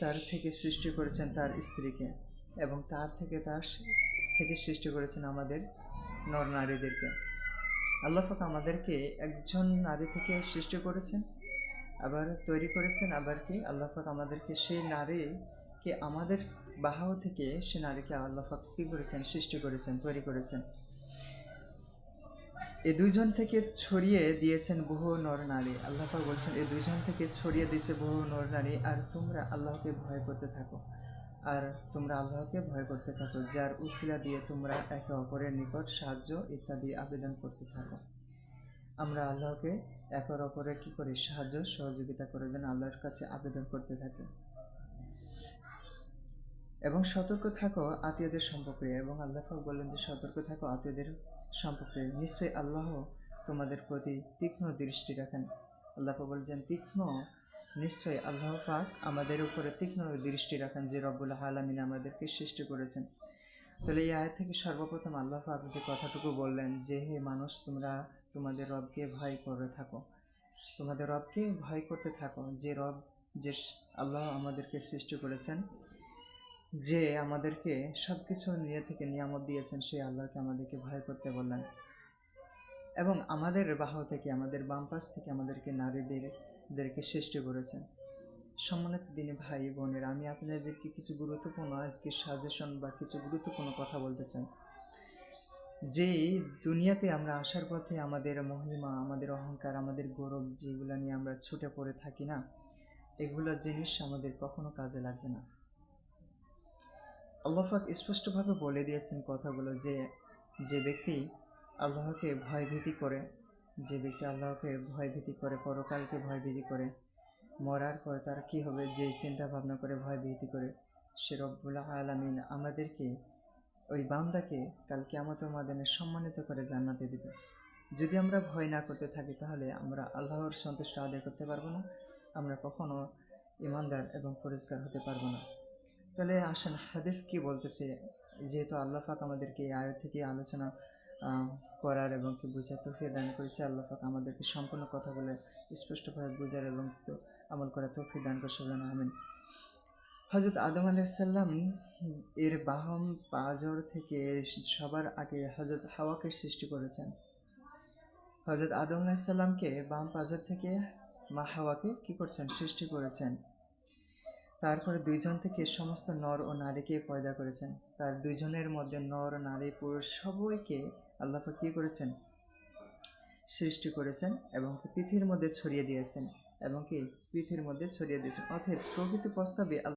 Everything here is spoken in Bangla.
তার থেকে সৃষ্টি করেছেন তার স্ত্রীকে, এবং তার থেকে সৃষ্টি করেছেন আমাদের নর নারীদেরকে। আল্লাহ পাক আমাদেরকে একজন নারী থেকে সৃষ্টি করেছেন, আবার তৈরি করেছেন, আবার কি আল্লাহ পাক আমাদেরকে সেই নারীকে আমাদের বাহাও থেকে সে নারীকে আল্লাহ পাক কী করেছেন, সৃষ্টি করেছেন, তৈরি করেছেন। এই দুইজন থেকে ছড়িয়ে দিয়েছেন বহু নর নারী। আল্লাহ পাক বলছেন এই দুইজন থেকে ছড়িয়ে দিয়েছে বহু নর নারী, আর তোমরা আল্লাহকে ভয় করতে থাকো, আর তোমরা আল্লাহকে ভয় করতে থাকো, যার উসিলা দিয়ে তোমরা একে অপরের নিকট সাহায্য ইত্যাদি আবেদন করতে থাকো। আমরা আল্লাহকে একে অপরের কী করি, সাহায্য সহযোগিতা করে যেন আল্লাহর কাছে আবেদন করতে থাকি। এবং সতর্ক থাকো আত্মীয়দের সম্পর্কে, এবং আল্লাহ পাক বললেন যে সতর্ক থাকো আত্মীয়দের সম্পর্কে, নিশ্চয়ই আল্লাহ তোমাদের প্রতি তীক্ষ্ণ দৃষ্টি রাখেন। আল্লাহ পাক বলছেন নিশ্চয়ই আল্লাহ পাক আমাদের উপরে তীক্ষ্ণ দৃষ্টি রাখেন, যে রব্বুল আলামিন আমাদেরকে সৃষ্টি করেছেন। তাহলে এই আয়াত থেকে সর্বপ্রথম আল্লাহ পাক যে কথাটুকু বললেন যে হে মানুষ, তোমরা তোমাদের রবকে ভয় করে থাকো, তোমাদের রবকে ভয় করতে থাকো, যে রব, যে আল্লাহ আমাদেরকে সৃষ্টি করেছেন, যে আমাদেরকে সব কিছু নিয়ে থেকে নিয়ামত দিয়েছেন, সেই আল্লাহকে আমাদেরকে ভয় করতে বললেন। এবং আমাদের বাহু থেকে, আমাদের বাম পাশ থেকে আমাদেরকে নারীদেরকে সৃষ্টি করেছেন। সম্মানিত দিনী ভাই বোনের, আমি আপনাদেরকে কিছু গুরুত্বপূর্ণ আজকে সাজেশন বা কিছু গুরুত্বপূর্ণ কথা বলতে চাই। যে দুনিয়াতে আমরা আসার পথে আমাদের মহিমা, আমাদের অহংকার, আমাদের গৌরব যেগুলো নিয়ে আমরা ছুটে পড়ে থাকি না, এগুলো জিনিস আমাদের কখনো কাজে লাগবে না। আল্লাহ পাক স্পষ্টভাবে বলে দিয়েছেন কথাগুলো, যে ব্যক্তি আল্লাহকে ভয়ভীতি করে, যে ব্যক্তি আল্লাহকে ভয়ভীতি করে, পরকালকে ভয়ভীতি করে, মরার পর তার কি হবে, যে চিন্তা ভাবনা করে, ভয়ভীতি করে, সে রব্বুল আলামিন আমাদেরকে, ওই বান্দাকে কাল কিয়ামতের ময়দানে সম্মানিত করে জান্নাতে দিবে। যদি আমরা ভয় না করতে থাকি, তাহলে আমরা আল্লাহর সন্তুষ্ট আদায় করতে পারবো না, আমরা কখনো ইমানদার এবং পরিষ্কার হতে পারবো না। তাহলে আসেন হাদিস কি বলতেছে, যেহেতু আল্লাহ পাক আমাদেরকে এই আয়াত থেকে আলোচনা করার এবং কি বোঝার তৌফিক দান করেছে, আল্লাহ পাক আমাদেরকে সম্পূর্ণ কথাগুলো স্পষ্টভাবে বোঝার এবং আমল করার তৌফিক দান করছে, আমিন। হযরত আদম আলাইহিস সালাম এর বাহন পাঁজর থেকে সবার আগে হযরত হাওয়াকে সৃষ্টি করেছেন। হযরত আদম আলাইহিস সালামকে বাম পাঁজর থেকে মা হাওয়াকে কী করছেন, সৃষ্টি করেছেন। তারপরে দুইজন থেকে সমস্ত নর ও নারীকে পয়দা করেছেন। তার দুইজনের মধ্যে নর, নারী, পুরুষ সবাইকে আল্লাহ পাক কী করেছেন, সৃষ্টি করেছেন, এবং পৃথিবীর মধ্যে ছড়িয়ে দিয়েছেন, অতএব প্রকৃতি প্রস্তাবে